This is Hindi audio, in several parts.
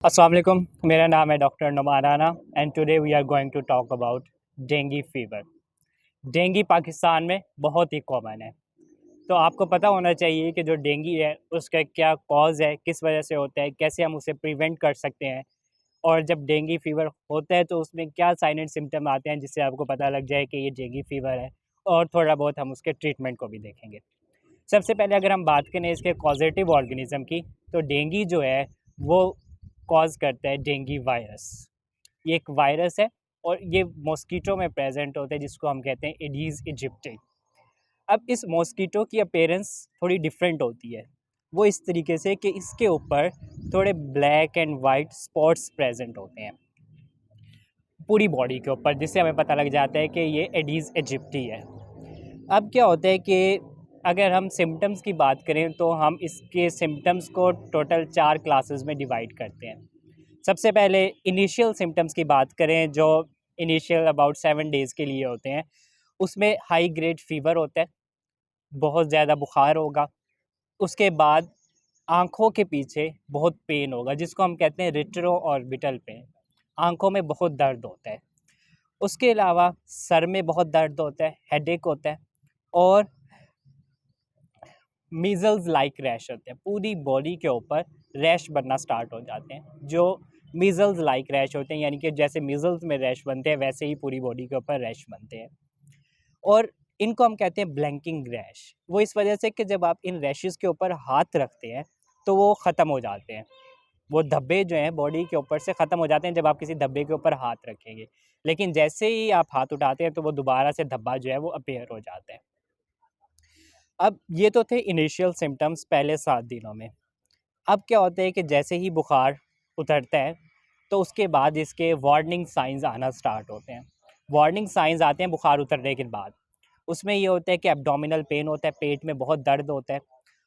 अस्सलाम वालेकुम, मेरा नाम है doctor Numan Rana and today we are going to talk about dengue fever. Dengue Pakistan में बहुत ही कॉमन है, तो आपको पता होना चाहिए कि जो डेंगू है उसका क्या कॉज है, किस वजह से होता है, कैसे हम उसे प्रिवेंट कर सकते हैं। और जब डेंगू फीवर होता है तो उसमें क्या साइन एंड सिम्टम आते हैं जिससे आपको पता लग जाए कि ये डेंगू फीवर है। और थोड़ा बहुत हम उसके ट्रीटमेंट को भी देखेंगे। सबसे पहले अगर हम बात करें इसके कॉजेटिव ऑर्गेनिज्म की, तो डेंगू जो है वो कॉज करता है डेंगू वायरस। ये एक वायरस है और ये मॉस्किटो में प्रेजेंट होता है जिसको हम कहते हैं एडीज इजिप्टी। अब इस मॉस्किटो की अपीयरेंस थोड़ी डिफरेंट होती है। वो इस तरीके से कि इसके ऊपर थोड़े black and white spots present होते हैं पूरी बॉडी के ऊपर, जिससे हमें पता लग जाता है कि ये एडीज इजिप्टी है। अब क्या होता है कि अगर हम सिम्टम्स की बात करें तो हम इसके सिम्टम्स को टोटल 4 क्लासेस में डिवाइड करते हैं। सबसे पहले इनिशियल सिम्टम्स की बात करें, जो इनिशियल अबाउट 7 डेज़ के लिए होते हैं। उसमें हाई ग्रेड फ़ीवर होता है, बहुत ज़्यादा बुखार होगा। उसके बाद आँखों के पीछे बहुत पेन होगा जिसको हम कहते हैं रेट्रो ऑर्बिटल पेन। आँखों में बहुत दर्द होता है। उसके अलावा सर में बहुत दर्द होता है, हेडेक होता है और मीज़ल्स लाइक रैश होते हैं। पूरी बॉडी के ऊपर रैश बनना स्टार्ट हो जाते हैं, जो मीज़ल्स लाइक रैश होते हैं, यानी कि जैसे मीज़ल्स में रैश बनते हैं वैसे ही पूरी बॉडी के ऊपर रैश बनते हैं। और इनको हम कहते हैं ब्लैंकिंग रैश। वो इस वजह से कि जब आप इन रैशेस के ऊपर हाथ रखते हैं तो वो ख़त्म हो जाते हैं। वो धब्बे जो हैं बॉडी के ऊपर से ख़त्म हो जाते हैं जब आप किसी धब्बे के ऊपर हाथ रखेंगे, लेकिन जैसे ही आप हाथ उठाते हैं तो वो दोबारा से धब्बा जो है वो अपीयर हो जाता है। अब ये तो थे इनिशियल सिम्टम्स पहले 7 दिनों में। अब क्या होता है कि जैसे ही बुखार उतरता है तो उसके बाद इसके वार्निंग साइंस आना स्टार्ट होते हैं। वार्निंग साइंस आते हैं बुखार उतरने के बाद। उसमें ये होता है कि एब्डोमिनल पेन होता है, पेट में बहुत दर्द होता है।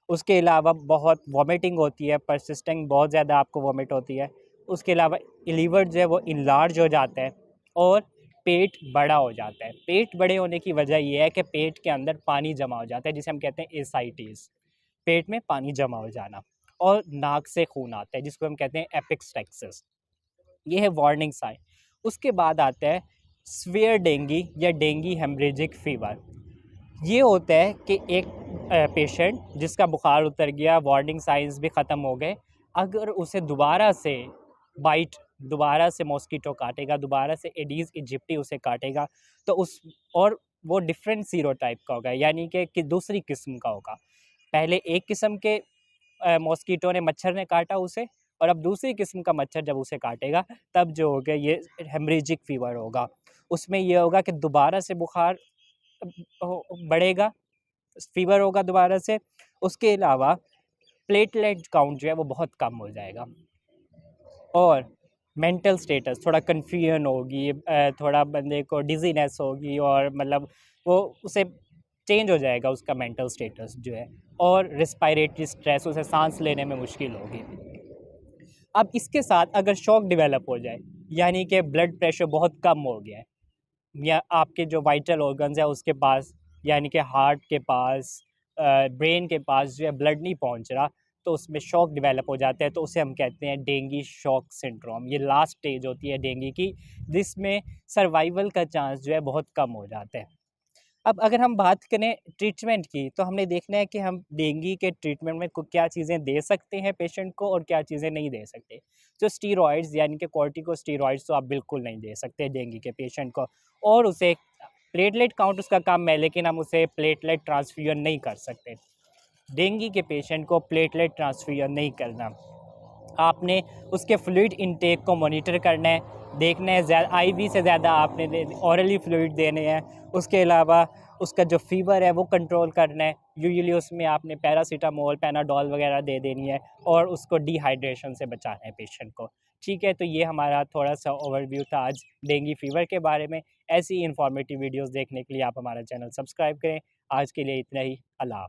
उसके अलावा बहुत वॉमिटिंग होती है, परसिस्टेंट बहुत ज़्यादा आपको वॉमिट होती है। उसके अलावा लीवर जो है वो इनलार्ज हो जाता है और पेट बड़ा हो जाता है। पेट बड़े होने की वजह ये है कि पेट के अंदर पानी जमा हो जाता है, जिसे हम कहते हैं एसाइटिस। पेट में पानी जमा हो जाना। और नाक से खून आता है जिसको हम कहते हैं एपिक्सटेक्सिस। ये है वार्निंग साइन। उसके बाद आता है स्वियर डेंगी या डेंगी हेमरेजिक फीवर। ये होता है कि एक पेशेंट जिसका बुखार उतर गया, वार्निंग साइंस भी ख़त्म हो गए, अगर उसे दोबारा से बाइट, दोबारा से मॉस्किटो काटेगा, दोबारा से एडीज़ इजिप्टी उसे काटेगा, तो उस और वो डिफरेंट सीरोटाइप का होगा, यानी कि दूसरी किस्म का होगा। पहले एक किस्म के मॉस्किटो ने, मच्छर ने काटा उसे, और अब दूसरी किस्म का मच्छर जब उसे काटेगा तब जो होगा ये हेमरेजिक फीवर होगा। उसमें ये होगा कि दोबारा से बुखार बढ़ेगा, फीवर होगा दोबारा से। उसके अलावा प्लेटलेट काउंट जो है वो बहुत कम हो जाएगा और मेंटल स्टेटस थोड़ा कन्फ्यूजन होगी, थोड़ा बंदे को डिजीनेस होगी और मतलब वो उसे चेंज हो जाएगा उसका मेंटल स्टेटस जो है। और रिस्पायरेटरी स्ट्रेस, उसे सांस लेने में मुश्किल होगी। अब इसके साथ अगर शॉक डेवलप हो जाए, यानी कि ब्लड प्रेशर बहुत कम हो गया है, या आपके जो वाइटल ऑर्गन्स है उसके पास, यानी कि हार्ट के पास, ब्रेन के पास जो है ब्लड नहीं पहुंच रहा, तो उसमें शॉक डेवलप हो जाता है, तो उसे हम कहते हैं डेंगू शॉक सिंड्रोम। ये लास्ट स्टेज होती है डेंगू की, जिसमें सर्वाइवल का चांस जो है बहुत कम हो जाता है। अब अगर हम बात करें ट्रीटमेंट की, तो हमने देखना है कि हम डेंगू के ट्रीटमेंट में क्या चीज़ें दे सकते हैं पेशेंट को और क्या चीज़ें नहीं दे सकते। जो स्टीरॉइड्स यानी कि कॉर्टिकोस्टीरॉइड्स तो आप बिल्कुल नहीं दे सकते डेंगू के पेशेंट को। और उसे प्लेटलेट काउंट उसका कम है, लेकिन हम उसे प्लेटलेट ट्रांसफ्यूजन नहीं कर सकते। डेंगू के पेशेंट को प्लेटलेट ट्रांसफ्यूजन नहीं करना। आपने उसके फ्लूइड इनटेक को मॉनिटर करना है, देखना है ज़्यादा आईवी से ज़्यादा आपने ऑरली फ्लूइड देने हैं। उसके अलावा उसका जो फ़ीवर है वो कंट्रोल करना है। यूजुअली उसमें आपने पैरासीटामोल, पैनाडोल वगैरह दे देनी है और उसको डिहाइड्रेशन से बचाना है पेशेंट को। ठीक है, तो ये हमारा थोड़ा-सा ओवरव्यू था आज डेंगू फ़ीवर के बारे में। ऐसी इन्फॉर्मेटिव वीडियोज़ देखने के लिए आप हमारा चैनल सब्सक्राइब करें। आज के लिए इतना ही। अल्लाह हाफ़िज़।